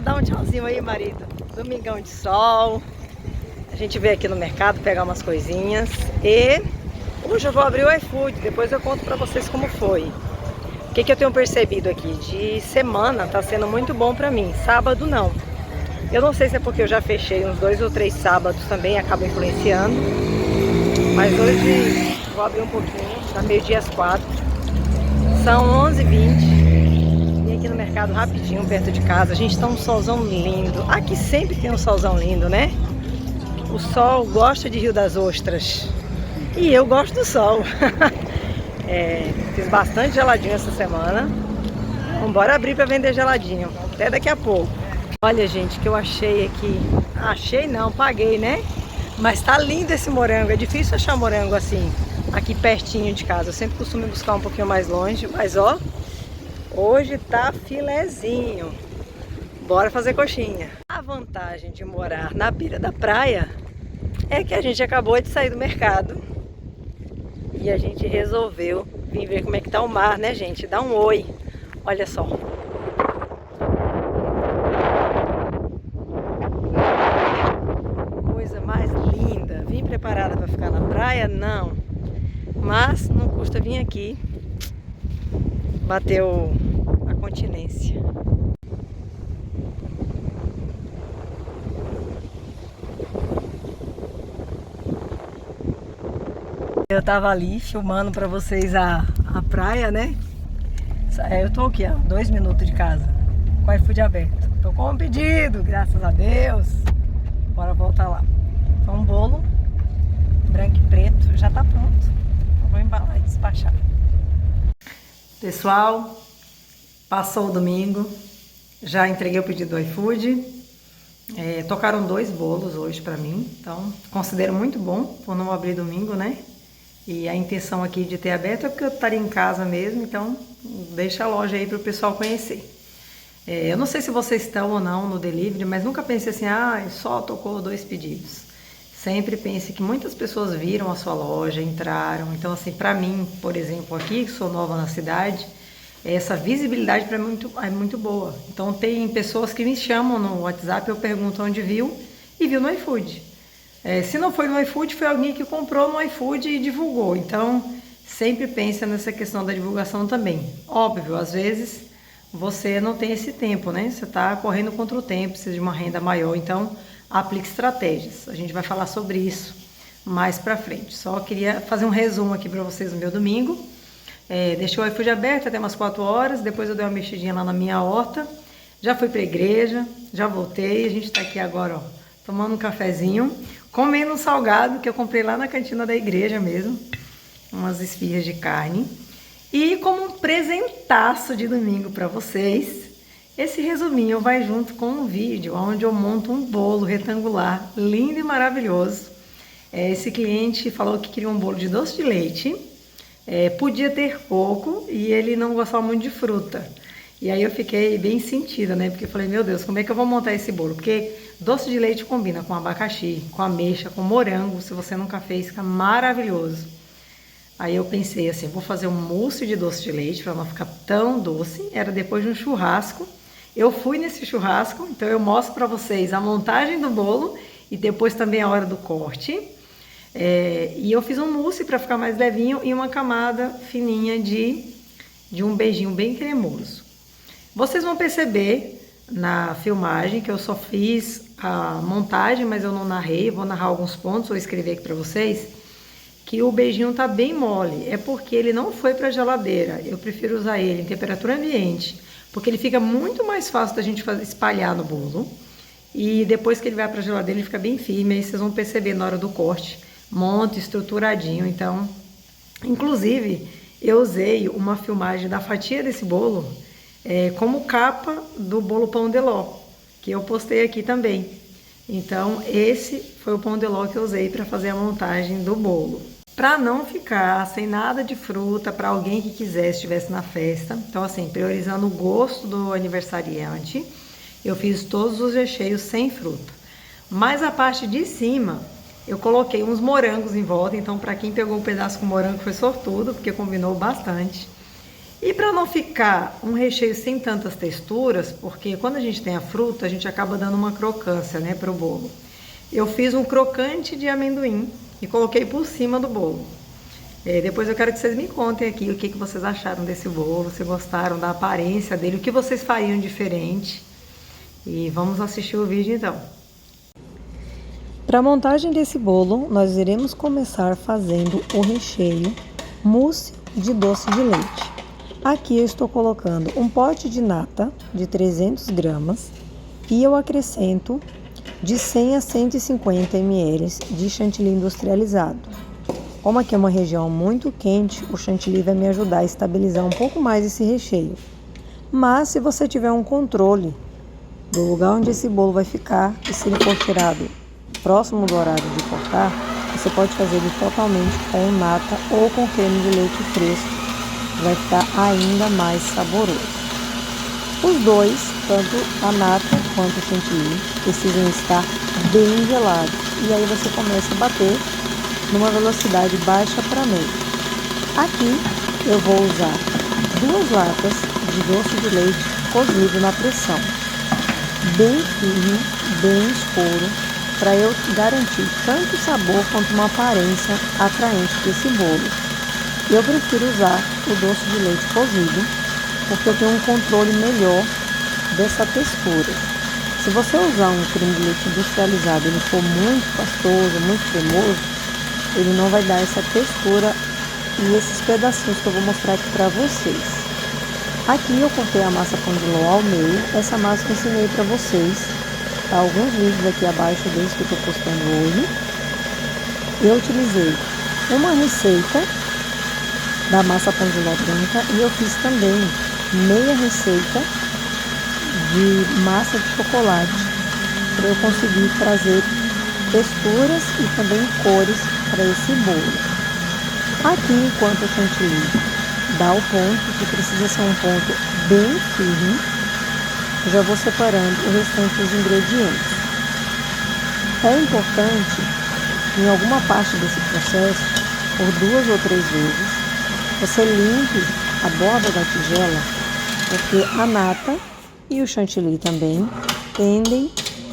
dá um tchauzinho aí, marido. Domingão de sol. A gente veio aqui no mercado pegar umas coisinhas. E hoje eu vou abrir o iFood. Depois eu conto pra vocês como foi. O que eu tenho percebido aqui? De semana tá sendo muito bom pra mim. Sábado não. Eu não sei se é porque eu já fechei uns 2 ou 3 sábados também, acaba influenciando. Mas hoje vou abrir um pouquinho. Tá meio-dia às 4. São 11h20. Aqui no mercado rapidinho, perto de casa. A gente tá um solzão lindo. Aqui sempre tem um solzão lindo, né? O sol gosta de Rio das Ostras. E eu gosto do sol. Fiz bastante geladinho essa semana. Vamos embora abrir para vender geladinho. Até daqui a pouco. Olha, gente, que eu achei aqui. Achei não, paguei, né? Mas tá lindo esse morango. É difícil achar morango assim, aqui pertinho de casa. Eu sempre costumo buscar um pouquinho mais longe. Mas ó, hoje tá filezinho. Bora fazer coxinha. A vantagem de morar na beira da praia é que a gente acabou de sair do mercado e a gente resolveu vir ver como é que tá o mar, né, gente? Dá um oi. Olha só. Coisa mais linda. Vim preparada para ficar na praia? Não. Mas não custa vir aqui. Bateu a continência. Eu tava ali filmando pra vocês a praia, né? Eu tô aqui, ó, 2 minutos de casa, com o iFood aberto. Tô com um pedido, graças a Deus. Bora voltar lá. Então, um bolo branco e preto já tá pronto. Eu vou embalar e despachar. Pessoal, passou o domingo, já entreguei o pedido do iFood. Tocaram 2 bolos hoje pra mim, então considero muito bom por não abrir domingo, né? E a intenção aqui de ter aberto é porque eu estaria em casa mesmo, então deixa a loja aí para o pessoal conhecer. Eu não sei se vocês estão ou não no delivery, mas nunca pense assim, só tocou 2 pedidos. Sempre pense que muitas pessoas viram a sua loja, entraram. Então assim, para mim, por exemplo, aqui, que sou nova na cidade, essa visibilidade para mim é muito boa. Então tem pessoas que me chamam no WhatsApp, eu pergunto onde viu e viu no iFood. Se não foi no iFood, foi alguém que comprou no iFood e divulgou. Então, sempre pensa nessa questão da divulgação também. Óbvio, às vezes você não tem esse tempo, né? Você está correndo contra o tempo, precisa de uma renda maior. Então, aplique estratégias. A gente vai falar sobre isso mais pra frente. Só queria fazer um resumo aqui para vocês no meu domingo. Deixei o iFood aberto até umas 4 horas. Depois eu dei uma mexidinha lá na minha horta. Já fui para a igreja, já voltei. A gente está aqui agora, ó, tomando um cafezinho. Comendo um salgado que eu comprei lá na cantina da igreja mesmo. Umas esfirras de carne. E como um presentaço de domingo para vocês, esse resuminho vai junto com um vídeo onde eu monto um bolo retangular, lindo e maravilhoso. Esse cliente falou que queria um bolo de doce de leite. Podia ter pouco e ele não gostava muito de fruta. E aí eu fiquei bem sentida, né? Porque eu falei, meu Deus, como é que eu vou montar esse bolo? Porque doce de leite combina com abacaxi, com ameixa, com morango. Se você nunca fez, fica maravilhoso. Aí eu pensei assim, vou fazer um mousse de doce de leite para não ficar tão doce. Era depois de um churrasco. Eu fui nesse churrasco, então eu mostro para vocês a montagem do bolo e depois também a hora do corte. E eu fiz um mousse para ficar mais levinho e uma camada fininha de um beijinho bem cremoso. Vocês vão perceber na filmagem que eu só fiz a montagem, mas eu não narrei. Eu vou narrar alguns pontos, vou escrever aqui para vocês, que o beijinho tá bem mole. É porque ele não foi para a geladeira. Eu prefiro usar ele em temperatura ambiente, porque ele fica muito mais fácil da gente espalhar no bolo. E depois que ele vai para a geladeira, ele fica bem firme. Aí vocês vão perceber na hora do corte, monta estruturadinho. Então, inclusive, eu usei uma filmagem da fatia desse bolo como capa do bolo pão de ló, que eu postei aqui também. Então, esse foi o pão de ló que eu usei para fazer a montagem do bolo. Para não ficar sem nada de fruta para alguém que quisesse, estivesse na festa. Então, assim, priorizando o gosto do aniversariante, eu fiz todos os recheios sem fruta. Mas a parte de cima, eu coloquei uns morangos em volta. Então, para quem pegou um pedaço com morango foi sortudo, porque combinou bastante. E para não ficar um recheio sem tantas texturas, porque quando a gente tem a fruta, a gente acaba dando uma crocância, né, para o bolo. Eu fiz um crocante de amendoim e coloquei por cima do bolo. Depois eu quero que vocês me contem aqui o que vocês acharam desse bolo, se gostaram da aparência dele, o que vocês fariam diferente. E vamos assistir o vídeo então. Para a montagem desse bolo, nós iremos começar fazendo o recheio mousse de doce de leite. Aqui eu estou colocando um pote de nata de 300 gramas e eu acrescento de 100 a 150 ml de chantilly industrializado. Como aqui é uma região muito quente, o chantilly vai me ajudar a estabilizar um pouco mais esse recheio. Mas se você tiver um controle do lugar onde esse bolo vai ficar, e se ele for tirado próximo do horário de cortar, você pode fazer ele totalmente com nata ou com creme de leite fresco. Vai ficar ainda mais saboroso. Os dois, tanto a nata quanto o chantilly, precisam estar bem gelados. E aí você começa a bater numa velocidade baixa para média. Aqui eu vou usar 2 latas de doce de leite cozido na pressão, bem firme, bem escuro, para eu garantir tanto o sabor quanto uma aparência atraente desse bolo. Eu prefiro usar o doce de leite cozido, porque eu tenho um controle melhor dessa textura. Se você usar um creme de leite industrializado e ele for muito pastoso, muito cremoso, ele não vai dar essa textura e esses pedacinhos que eu vou mostrar aqui para vocês. Aqui eu cortei a massa pão de ló ao meio. Essa massa que eu ensinei para vocês, tá? Alguns vídeos aqui abaixo desse que eu estou postando hoje. Eu utilizei uma receita da massa pão de ló branca e eu fiz também meia receita de massa de chocolate para eu conseguir trazer texturas e também cores para esse bolo. Aqui, enquanto o chantilly dá o ponto, que precisa ser um ponto bem firme, já vou separando o restante dos ingredientes. É importante, em alguma parte desse processo, por 2 ou 3 vezes, você limpe a borda da tigela, porque a nata e o chantilly também tendem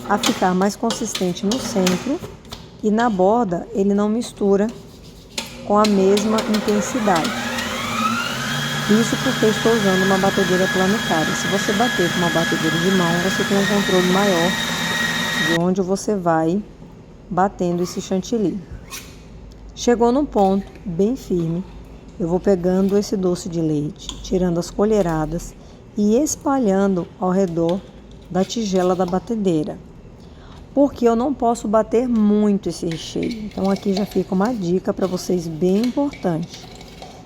a ficar mais consistente no centro e na borda ele não mistura com a mesma intensidade. Isso porque eu estou usando uma batedeira planetária. Se você bater com uma batedeira de mão, você tem um controle maior de onde você vai batendo esse chantilly. Chegou num ponto bem firme, eu vou pegando esse doce de leite, tirando as colheradas e espalhando ao redor da tigela da batedeira. Porque eu não posso bater muito esse recheio. Então aqui já fica uma dica para vocês bem importante.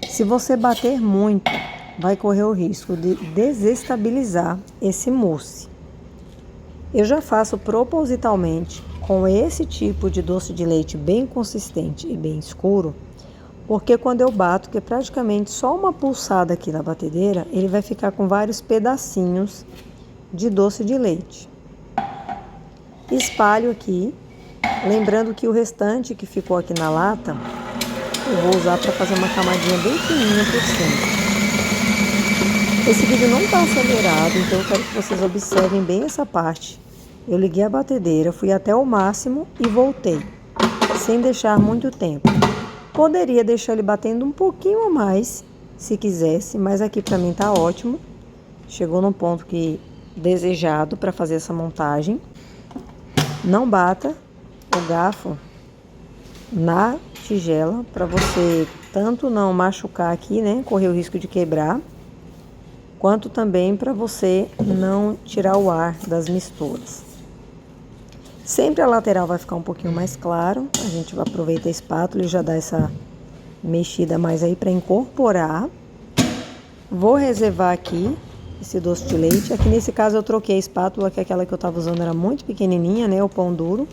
Se você bater muito, vai correr o risco de desestabilizar esse mousse. Eu já faço propositalmente com esse tipo de doce de leite bem consistente e bem escuro, porque quando eu bato, que é praticamente só uma pulsada aqui na batedeira, ele vai ficar com vários pedacinhos de doce de leite. Espalho aqui, lembrando que o restante que ficou aqui na lata, eu vou usar para fazer uma camadinha bem fininha por cima. Esse vídeo não está acelerado, então eu quero que vocês observem bem essa parte. Eu liguei a batedeira, fui até o máximo e voltei, sem deixar muito tempo. Poderia deixar ele batendo um pouquinho a mais, se quisesse, mas aqui para mim tá ótimo. Chegou no ponto que desejado para fazer essa montagem. Não bata o garfo na tigela para você tanto não machucar aqui, né, correr o risco de quebrar, quanto também para você não tirar o ar das misturas. Sempre a lateral vai ficar um pouquinho mais claro, a gente vai aproveitar a espátula e já dá essa mexida mais aí para incorporar. Vou reservar aqui esse doce de leite. Aqui nesse caso eu troquei a espátula, que aquela que eu estava usando era muito pequenininha, né, o pão duro.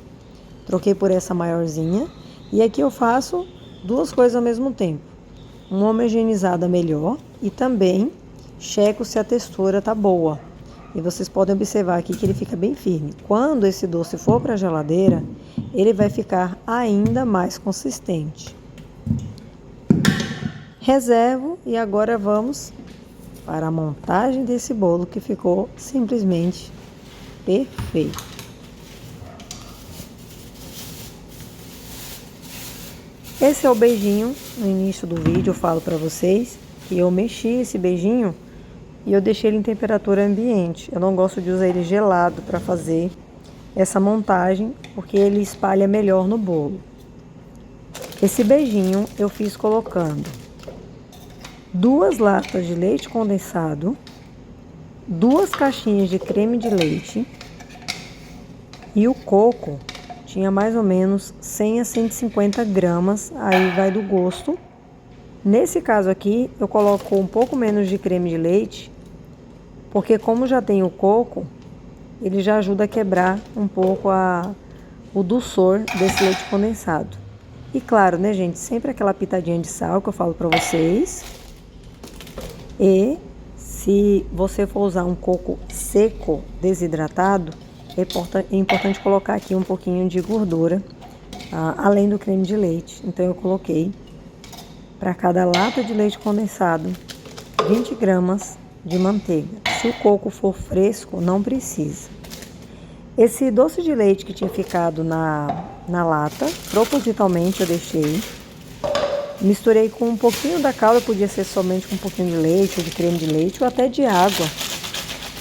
Troquei por essa maiorzinha. E aqui eu faço 2 coisas ao mesmo tempo. Uma homogeneizada melhor e também checo se a textura tá boa. E vocês podem observar aqui que ele fica bem firme. Quando esse doce for para a geladeira, ele vai ficar ainda mais consistente. Reservo e agora vamos para a montagem desse bolo, que ficou simplesmente perfeito. Esse é o beijinho. No início do vídeo eu falo para vocês que eu mexi esse beijinho e eu deixei ele em temperatura ambiente. Eu não gosto de usar ele gelado para fazer essa montagem, porque ele espalha melhor no bolo. Esse beijinho eu fiz colocando 2 latas de leite condensado, 2 caixinhas de creme de leite, e o coco tinha mais ou menos 100 a 150 gramas, aí vai do gosto. Nesse caso aqui, eu coloco um pouco menos de creme de leite, porque como já tem o coco, ele já ajuda a quebrar um pouco o dulçor desse leite condensado. E claro, né, gente, sempre aquela pitadinha de sal que eu falo pra vocês. E se você for usar um coco seco, desidratado, é importante colocar aqui um pouquinho de gordura, além do creme de leite. Então eu coloquei para cada lata de leite condensado 20 gramas de manteiga. Se o coco for fresco, não precisa. Esse doce de leite que tinha ficado na lata, propositalmente eu deixei. Misturei com um pouquinho da calda, podia ser somente com um pouquinho de leite, ou de creme de leite, ou até de água.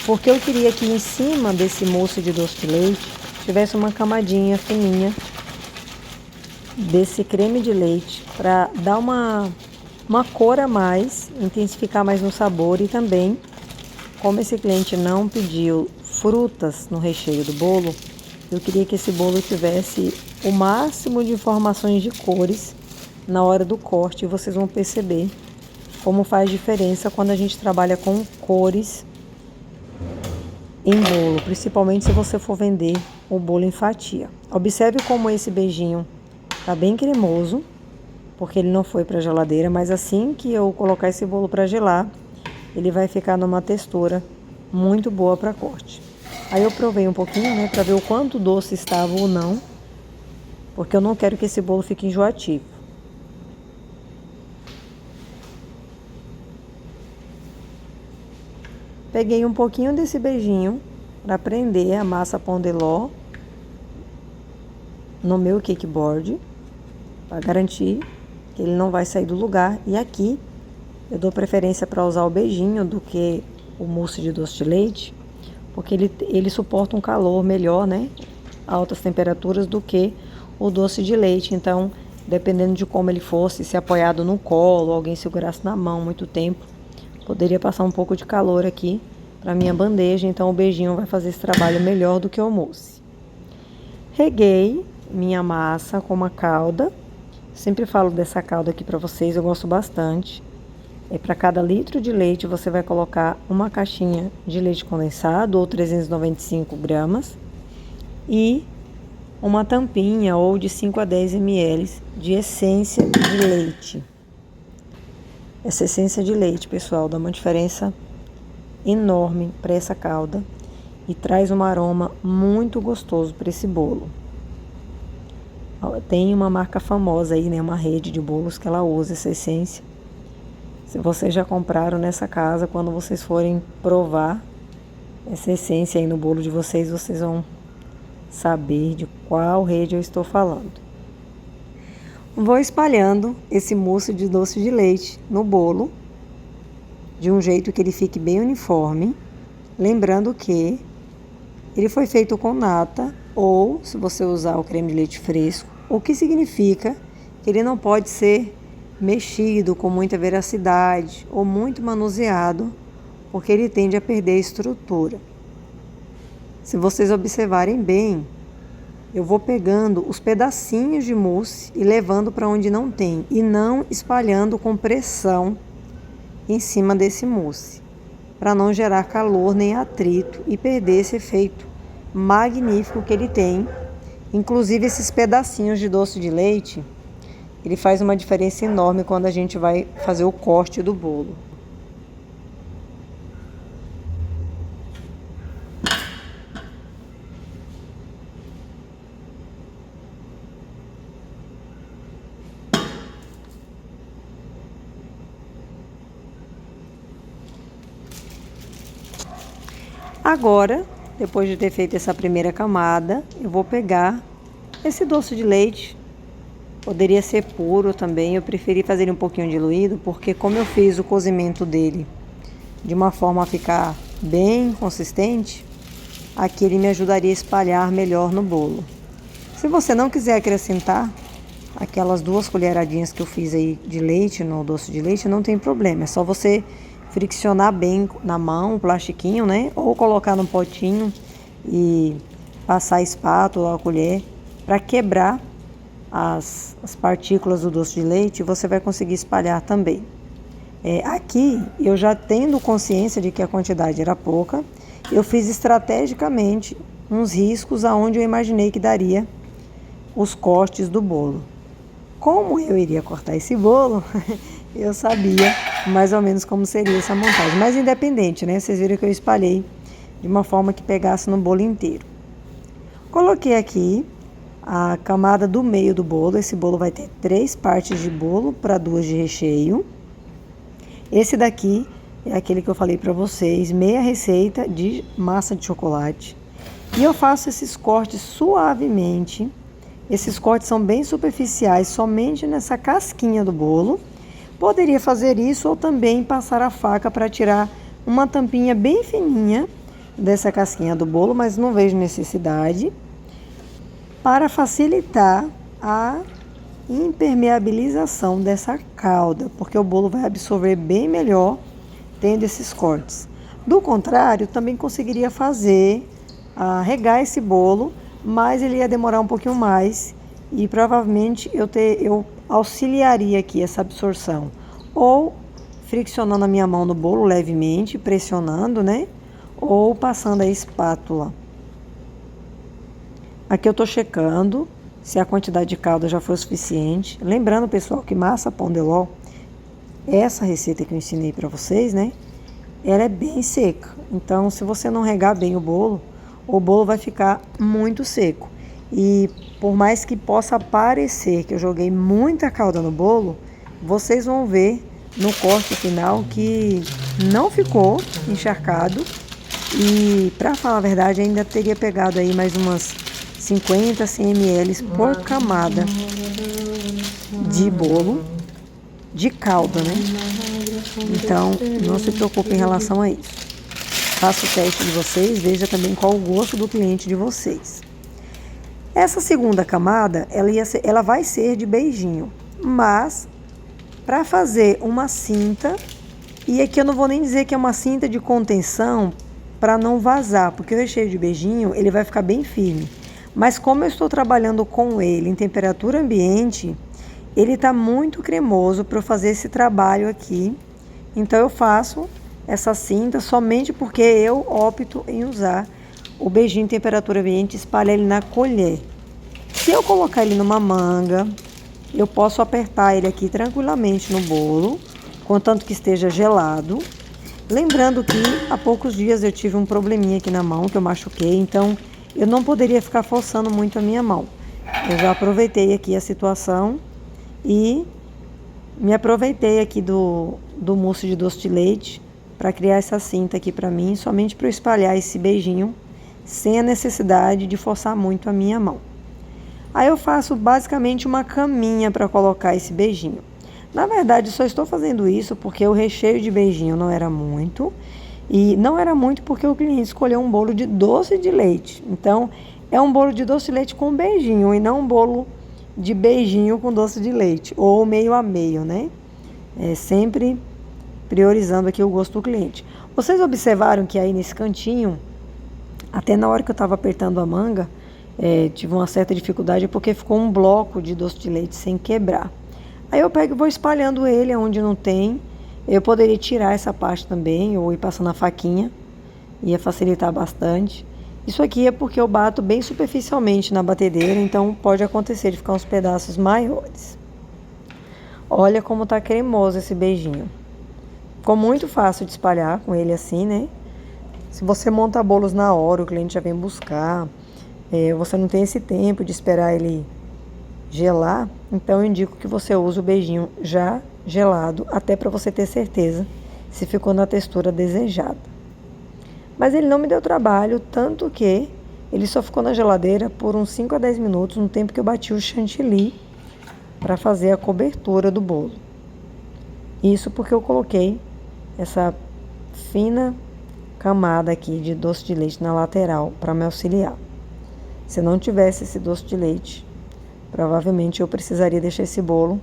Porque eu queria que em cima desse mousse de doce de leite tivesse uma camadinha fininha desse creme de leite, para dar uma cor a mais, intensificar mais no sabor. E também, como esse cliente não pediu frutas no recheio do bolo, eu queria que esse bolo tivesse o máximo de informações de cores na hora do corte, e vocês vão perceber como faz diferença quando a gente trabalha com cores em bolo, principalmente se você for vender o bolo em fatia. Observe como esse beijinho tá bem cremoso, porque ele não foi para geladeira, mas assim que eu colocar esse bolo para gelar, ele vai ficar numa textura muito boa para corte. Aí eu provei um pouquinho, né, para ver o quanto doce estava ou não, porque eu não quero que esse bolo fique enjoativo. Peguei um pouquinho desse beijinho para prender a massa pão de ló no meu cake board, para garantir que ele não vai sair do lugar. E aqui eu dou preferência para usar o beijinho do que o mousse de doce de leite, porque ele suporta um calor melhor, né, a altas temperaturas, do que o doce de leite. Então, dependendo de como ele fosse, se apoiado no colo, alguém segurasse na mão muito tempo, poderia passar um pouco de calor aqui para minha bandeja. Então o beijinho vai fazer esse trabalho melhor do que o mousse. Reguei minha massa com uma calda. Sempre falo dessa calda aqui para vocês, eu gosto bastante. Para cada litro de leite você vai colocar uma caixinha de leite condensado, ou 395 gramas, e uma tampinha ou de 5 a 10 ml de essência de leite. Essa essência de leite, pessoal, dá uma diferença enorme para essa calda e traz um aroma muito gostoso para esse bolo. Tem uma marca famosa aí, né, uma rede de bolos que ela usa essa essência. Se vocês já compraram nessa casa, quando vocês forem provar essa essência aí no bolo de vocês, vocês vão saber de qual rede eu estou falando. Vou espalhando esse mousse de doce de leite no bolo, de um jeito que ele fique bem uniforme. Lembrando que ele foi feito com nata, ou se você usar o creme de leite fresco, o que significa que ele não pode ser mexido com muita veracidade ou muito manuseado, porque ele tende a perder a estrutura. Se vocês observarem bem, eu vou pegando os pedacinhos de mousse e levando para onde não tem, e não espalhando com pressão em cima desse mousse, para não gerar calor nem atrito e perder esse efeito magnífico que ele tem. Inclusive esses pedacinhos de doce de leite, ele faz uma diferença enorme quando a gente vai fazer o corte do bolo. Agora, depois de ter feito essa primeira camada, eu vou pegar esse doce de leite. Poderia ser puro também, eu preferi fazer ele um pouquinho diluído, porque como eu fiz o cozimento dele de uma forma a ficar bem consistente, aqui ele me ajudaria a espalhar melhor no bolo. Se você não quiser acrescentar aquelas 2 colheradinhas que eu fiz aí de leite no doce de leite, não tem problema, é só você friccionar bem na mão o plastiquinho, né? Ou colocar no potinho e passar a espátula ou a colher para quebrar as partículas do doce de leite, você vai conseguir espalhar também. Aqui, eu já tendo consciência de que a quantidade era pouca, eu fiz estrategicamente uns riscos aonde eu imaginei que daria os cortes do bolo. Como eu iria cortar esse bolo, eu sabia mais ou menos como seria essa montagem. Mas independente, né? Vocês viram que eu espalhei de uma forma que pegasse no bolo inteiro. Coloquei aqui a camada do meio do bolo. Esse bolo vai ter 3 partes de bolo para 2 de recheio. Esse daqui é aquele que eu falei para vocês, meia receita de massa de chocolate. E eu faço esses cortes suavemente. Esses cortes são bem superficiais, somente nessa casquinha do bolo. Poderia fazer isso ou também passar a faca para tirar uma tampinha bem fininha dessa casquinha do bolo, mas não vejo necessidade, para facilitar a impermeabilização dessa calda, porque o bolo vai absorver bem melhor tendo esses cortes. Do contrário, também conseguiria fazer, regar esse bolo, mas ele ia demorar um pouquinho mais e provavelmente eu auxiliaria aqui essa absorção, ou friccionando a minha mão no bolo levemente, pressionando, né? Ou passando a espátula. Aqui eu tô checando se a quantidade de calda já foi suficiente. Lembrando, pessoal, que massa pão de ló, essa receita que eu ensinei para vocês, né? Ela é bem seca. Então, se você não regar bem o bolo vai ficar muito seco. E por mais que possa parecer que eu joguei muita calda no bolo, vocês vão ver no corte final que não ficou encharcado. E, para falar a verdade, ainda teria pegado aí mais umas 50, 100 ml por camada de bolo de calda, né? Então, não se preocupe em relação a isso. Faça o teste de vocês, veja também qual o gosto do cliente de vocês. Essa segunda camada, ela vai ser de beijinho, mas para fazer uma cinta, e aqui eu não vou nem dizer que é uma cinta de contenção para não vazar, porque o recheio de beijinho ele vai ficar bem firme. Mas como eu estou trabalhando com ele em temperatura ambiente, ele está muito cremoso para eu fazer esse trabalho aqui. Então eu faço essa cinta somente porque eu opto em usar o beijinho em temperatura ambiente e espalhar ele na colher. Se eu colocar ele numa manga, eu posso apertar ele aqui tranquilamente no bolo, contanto que esteja gelado. Lembrando que há poucos dias eu tive um probleminha aqui na mão, que eu machuquei, então eu não poderia ficar forçando muito a minha mão. Eu já aproveitei aqui a situação e me aproveitei aqui do mousse de doce de leite para criar essa cinta aqui para mim, somente para eu espalhar esse beijinho sem a necessidade de forçar muito a minha mão. Aí eu faço basicamente uma caminha para colocar esse beijinho. Na verdade, só estou fazendo isso porque o recheio de beijinho não era muito. E não era muito porque o cliente escolheu um bolo de doce de leite. Então, é um bolo de doce de leite com beijinho e não um bolo de beijinho com doce de leite. Ou meio a meio, né? Sempre priorizando aqui o gosto do cliente. Vocês observaram que aí nesse cantinho, até na hora que eu estava apertando a manga, tive uma certa dificuldade porque ficou um bloco de doce de leite sem quebrar. Aí eu pego e vou espalhando ele onde não tem. Eu poderia tirar essa parte também ou ir passando a faquinha, ia facilitar bastante. Isso aqui é porque eu bato bem superficialmente na batedeira, então pode acontecer de ficar uns pedaços maiores. Olha como tá cremoso esse beijinho. Ficou muito fácil de espalhar com ele assim, né? Se você monta bolos na hora, o cliente já vem buscar, você não tem esse tempo de esperar ele gelar, então eu indico que você use o beijinho já gelado, até para você ter certeza se ficou na textura desejada. Mas ele não me deu trabalho, tanto que ele só ficou na geladeira por uns 5 a 10 minutos, no tempo que eu bati o chantilly para fazer a cobertura do bolo. Isso porque eu coloquei essa fina camada aqui de doce de leite na lateral para me auxiliar. Se não tivesse esse doce de leite, provavelmente eu precisaria deixar esse bolo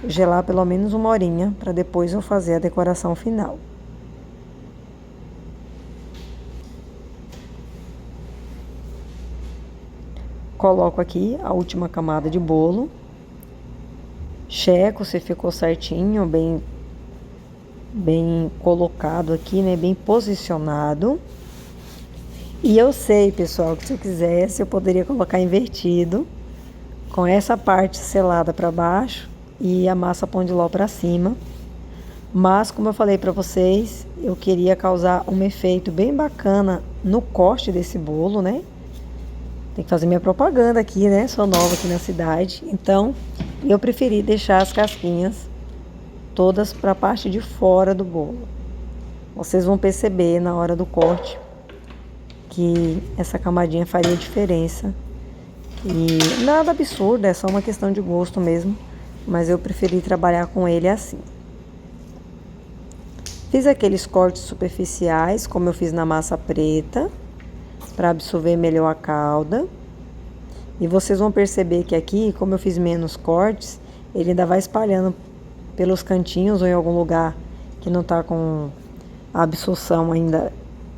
gelar pelo menos 1 horinha para depois eu fazer a decoração final. Coloco aqui a última camada de bolo. Checo se ficou certinho, bem colocado aqui, né? Bem posicionado. E eu sei, pessoal, que se eu quisesse eu poderia colocar invertido, com essa parte selada para baixo e a massa pão de ló para cima. Mas, como eu falei para vocês, eu queria causar um efeito bem bacana no corte desse bolo, né? Tem que fazer minha propaganda aqui, né? Sou nova aqui na cidade. Então, eu preferi deixar as casquinhas todas para a parte de fora do bolo. Vocês vão perceber na hora do corte que essa camadinha faria diferença. E nada absurdo, é só uma questão de gosto mesmo. Mas eu preferi trabalhar com ele assim. Fiz aqueles cortes superficiais, como eu fiz na massa preta, para absorver melhor a calda. E vocês vão perceber que aqui, como eu fiz menos cortes, ele ainda vai espalhando pelos cantinhos ou em algum lugar que não tá com a absorção ainda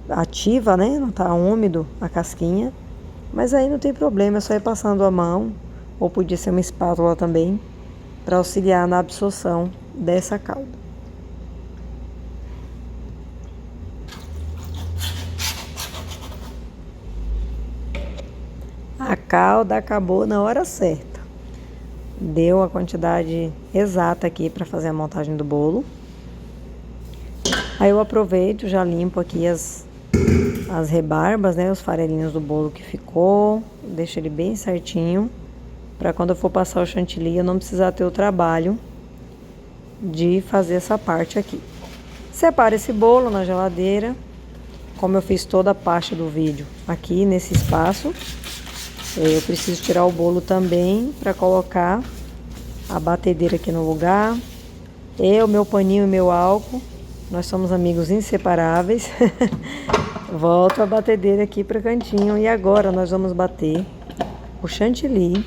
ativa, né? Não tá úmido a casquinha. Mas aí não tem problema, é só ir passando a mão, ou podia ser uma espátula também, para auxiliar na absorção dessa calda. A calda acabou na hora certa. Deu a quantidade exata aqui para fazer a montagem do bolo. Aí eu aproveito, já limpo aqui as rebarbas, né? Os farelinhos do bolo que ficou. Deixo ele bem certinho, para quando eu for passar o chantilly eu não precisar ter o trabalho de fazer essa parte aqui. Separo esse bolo na geladeira, como eu fiz toda a parte do vídeo aqui nesse espaço. Eu preciso tirar o bolo também para colocar a batedeira aqui no lugar. Eu, meu paninho e meu álcool, nós somos amigos inseparáveis. Volto a batedeira aqui para o cantinho e agora nós vamos bater o chantilly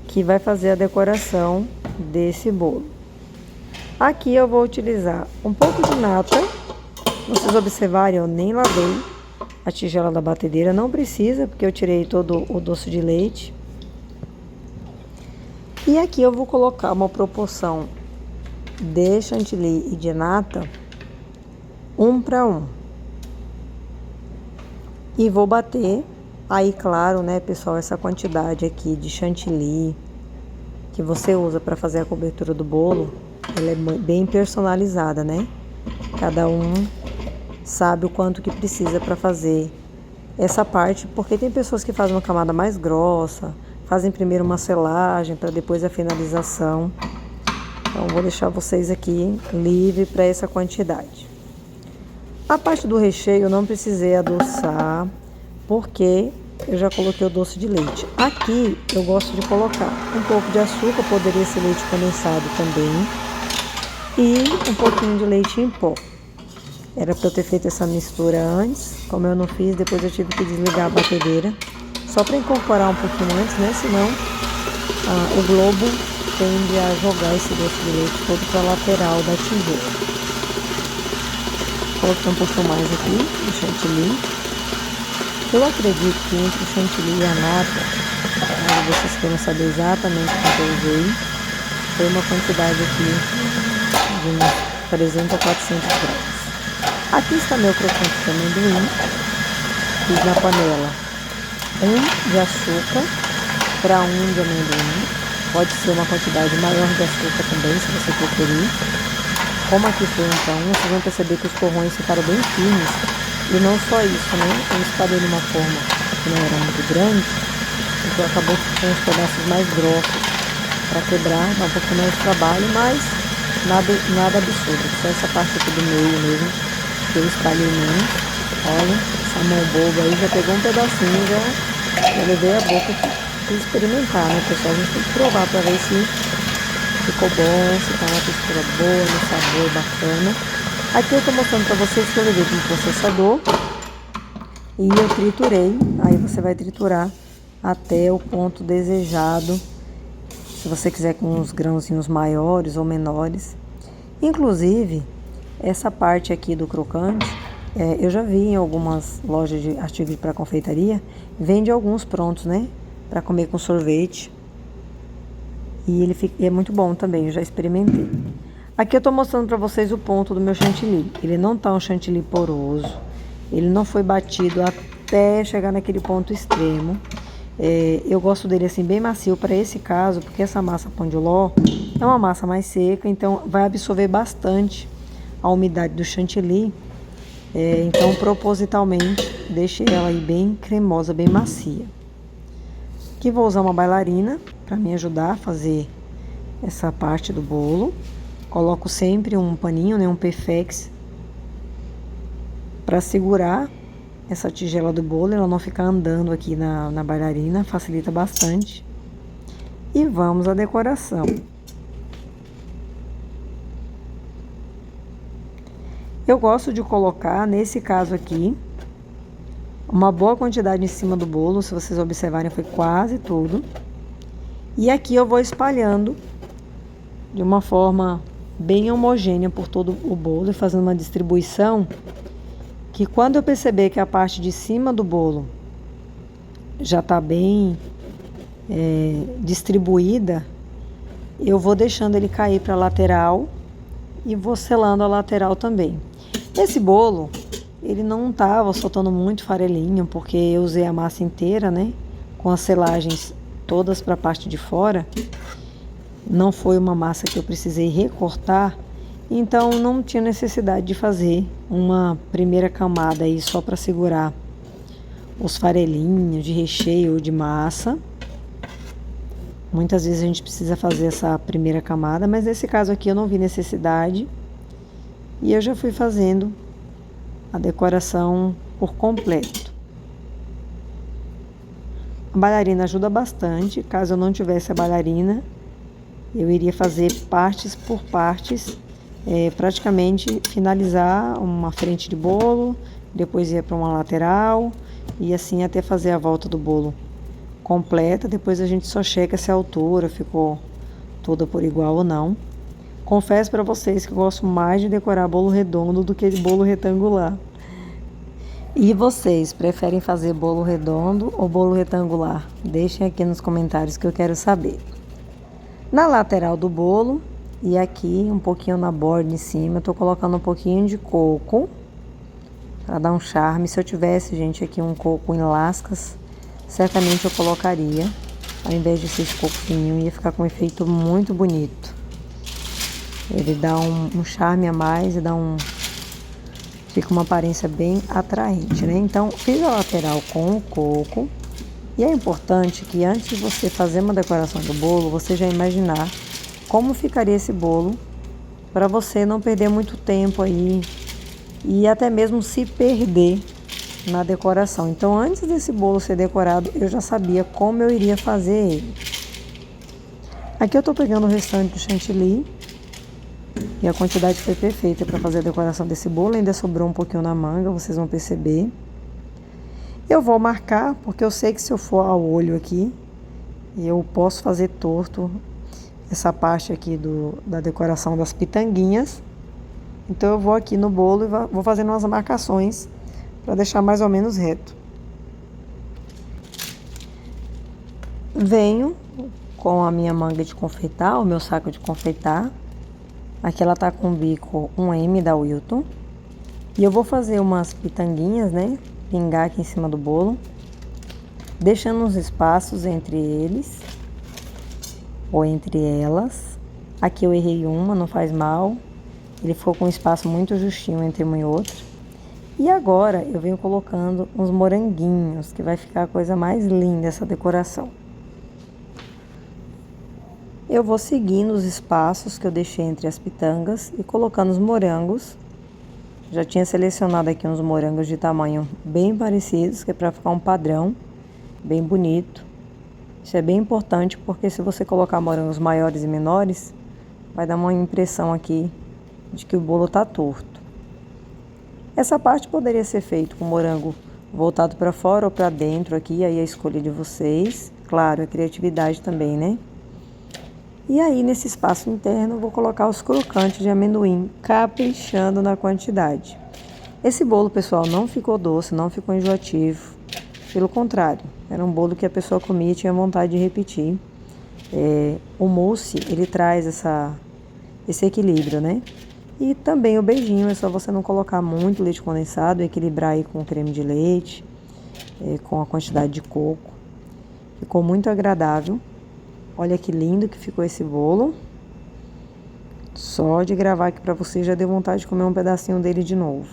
que vai fazer a decoração desse bolo. Aqui eu vou utilizar um pouco de nata. Vocês observarem, eu nem lavei a tigela da batedeira, não precisa, porque eu tirei todo o doce de leite. E aqui eu vou colocar uma proporção de chantilly e de nata 1 para 1. E vou bater, aí claro, né, pessoal, essa quantidade aqui de chantilly que você usa para fazer a cobertura do bolo, ela é bem personalizada, né? Cada um sabe o quanto que precisa para fazer essa parte, porque tem pessoas que fazem uma camada mais grossa, fazem primeiro uma selagem para depois a finalização. Então vou deixar vocês aqui livre para essa quantidade. A parte do recheio eu não precisei adoçar, porque eu já coloquei o doce de leite. Aqui eu gosto de colocar um pouco de açúcar, poderia ser leite condensado também, e um pouquinho de leite em pó. Era para eu ter feito essa mistura antes, como eu não fiz, depois eu tive que desligar a batedeira, só para incorporar um pouquinho antes, né? Senão o globo tende a jogar esse doce de leite todo para a lateral da tigela. Coloquei um pouquinho mais aqui de chantilly. Eu acredito que entre o chantilly e a nata, caso vocês queiram saber exatamente quanto eu usei, foi uma quantidade aqui de uns 300 a 400 gramas. Aqui está meu crocante de amendoim. Fiz na panela 1 de açúcar para 1 de amendoim. Pode ser uma quantidade maior de açúcar também, se você preferir. Como aqui foi 1 para 1, vocês vão perceber que os torrões ficaram bem firmes. E não só isso, né? Eu espalhei de uma forma que não era muito grande, então acabou com os pedaços mais grossos para quebrar, dá um pouquinho mais de trabalho, mas nada absurdo. Só essa parte aqui do meio mesmo, que eu espalhei menos. Olha, essa mão boba aí já pegou um pedacinho, já levei a boca para experimentar, né, pessoal? A gente tem que provar para ver se ficou bom, se tá uma textura boa, um sabor bacana. Aqui eu tô mostrando para vocês que eu levei para um processador e eu triturei. Aí você vai triturar até o ponto desejado. Se você quiser com uns grãozinhos maiores ou menores. Inclusive, essa parte aqui do crocante, eu já vi em algumas lojas de artigos para confeitaria, vende alguns prontos, né? Para comer com sorvete. E ele é muito bom também, eu já experimentei. Aqui eu tô mostrando para vocês o ponto do meu chantilly. Ele não tá um chantilly poroso. Ele não foi batido até chegar naquele ponto extremo. Eu gosto dele assim bem macio para esse caso, porque essa massa pão de ló é uma massa mais seca, então vai absorver bastante a umidade do chantilly. Então propositalmente deixei ela aí bem cremosa, bem macia. Aqui vou usar uma bailarina para me ajudar a fazer essa parte do bolo. Coloco sempre um paninho, né, um Perfex, para segurar essa tigela do bolo, ela não ficar andando aqui na bailarina, facilita bastante. E vamos à decoração. Eu gosto de colocar, nesse caso aqui, uma boa quantidade em cima do bolo. Se vocês observarem, foi quase tudo. E aqui eu vou espalhando de uma forma bem homogênea por todo o bolo e fazendo uma distribuição que quando eu perceber que a parte de cima do bolo já está bem distribuída, eu vou deixando ele cair para a lateral e vou selando a lateral também. Esse bolo, ele não estava soltando muito farelinho, porque eu usei a massa inteira, né? Com as selagens todas para a parte de fora. Não foi uma massa que eu precisei recortar, então não tinha necessidade de fazer uma primeira camada aí só para segurar os farelinhos de recheio ou de massa. Muitas vezes a gente precisa fazer essa primeira camada, mas nesse caso aqui eu não vi necessidade. E eu já fui fazendo a decoração por completo. A bailarina ajuda bastante. Caso eu não tivesse a bailarina, eu iria fazer partes por partes, praticamente finalizar uma frente de bolo, depois ia para uma lateral e assim até fazer a volta do bolo completa. Depois a gente só checa se a altura ficou toda por igual ou não. Confesso para vocês que eu gosto mais de decorar bolo redondo do que de bolo retangular. E vocês preferem fazer bolo redondo ou bolo retangular? Deixem aqui nos comentários que eu quero saber. Na lateral do bolo e aqui um pouquinho na borda em cima, eu tô colocando um pouquinho de coco para dar um charme. Se eu tivesse, gente, aqui um coco em lascas, certamente eu colocaria. Ao invés de ser esse coco fininho, ia ficar com um efeito muito bonito. Ele dá um charme a mais e fica uma aparência bem atraente, né? Então, fiz a lateral com o coco. E é importante que antes de você fazer uma decoração do bolo, você já imaginar como ficaria esse bolo, para você não perder muito tempo aí e até mesmo se perder na decoração. Então, antes desse bolo ser decorado, eu já sabia como eu iria fazer ele. Aqui eu tô pegando o restante do chantilly. E a quantidade foi perfeita para fazer a decoração desse bolo. Ainda sobrou um pouquinho na manga, vocês vão perceber. Eu vou marcar, porque eu sei que se eu for ao olho aqui, eu posso fazer torto essa parte aqui da decoração das pitanguinhas. Então eu vou aqui no bolo e vou fazendo umas marcações para deixar mais ou menos reto. Venho com a minha manga de confeitar, o meu saco de confeitar. Aqui ela tá com o bico 1M da Wilton. E eu vou fazer umas pitanguinhas, né? Pingar aqui em cima do bolo. Deixando uns espaços entre eles. Ou entre elas. Aqui eu errei uma, não faz mal. Ele ficou com um espaço muito justinho entre uma e outra. E agora eu venho colocando uns moranguinhos, que vai ficar a coisa mais linda essa decoração. Eu vou seguindo os espaços que eu deixei entre as pitangas e colocando os morangos Já tinha selecionado aqui uns morangos de tamanho bem parecidos, que é para ficar um padrão bem bonito. Isso é bem importante porque se você colocar morangos maiores e menores, vai dar uma impressão aqui de que o bolo tá torto. Essa parte poderia ser feita com morango voltado para fora ou para dentro aqui, aí é a escolha de vocês. Claro, é criatividade também, né? E aí, nesse espaço interno, eu vou colocar os crocantes de amendoim, caprichando na quantidade. Esse bolo, pessoal, não ficou doce, não ficou enjoativo. Pelo contrário, era um bolo que a pessoa comia e tinha vontade de repetir. O mousse, ele traz esse equilíbrio, né? E também o beijinho, é só você não colocar muito leite condensado, equilibrar aí com o creme de leite, com a quantidade de coco. Ficou muito agradável. Olha que lindo que ficou esse bolo. Só de gravar aqui pra vocês já deu vontade de comer um pedacinho dele de novo.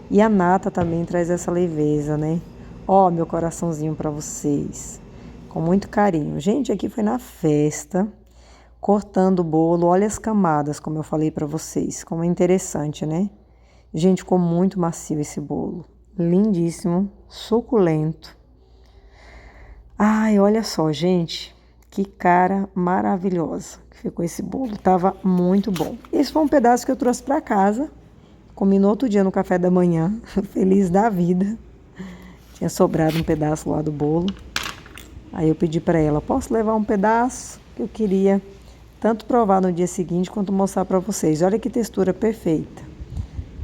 E a nata também traz essa leveza, né? Ó, meu coraçãozinho pra vocês. Com muito carinho. Gente, aqui foi na festa, cortando o bolo. Olha as camadas, como eu falei pra vocês. Como é interessante, né? Gente, ficou muito macio esse bolo. Lindíssimo, suculento. Ai, olha só, gente. Que cara maravilhosa que ficou esse bolo. Tava muito bom. Esse foi um pedaço que eu trouxe pra casa. Comi no outro dia no café da manhã. Feliz da vida. Tinha sobrado um pedaço lá do bolo. Aí eu pedi pra ela, posso levar um pedaço? Que eu queria tanto provar no dia seguinte quanto mostrar pra vocês. Olha que textura perfeita.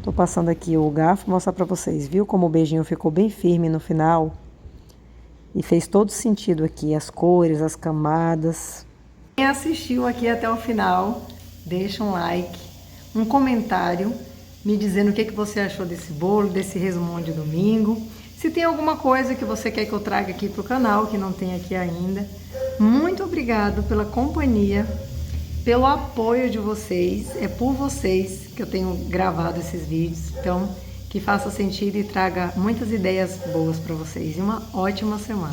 Tô passando aqui o garfo pra mostrar pra vocês. Viu como o beijinho ficou bem firme no final? E fez todo sentido aqui, as cores, as camadas. Quem assistiu aqui até o final, deixa um like, um comentário, me dizendo o que você achou desse bolo, desse resumão de domingo. Se tem alguma coisa que você quer que eu traga aqui pro canal, que não tem aqui ainda. Muito obrigado pela companhia, pelo apoio de vocês. É por vocês que eu tenho gravado esses vídeos. Então, que faça sentido e traga muitas ideias boas para vocês. E uma ótima semana.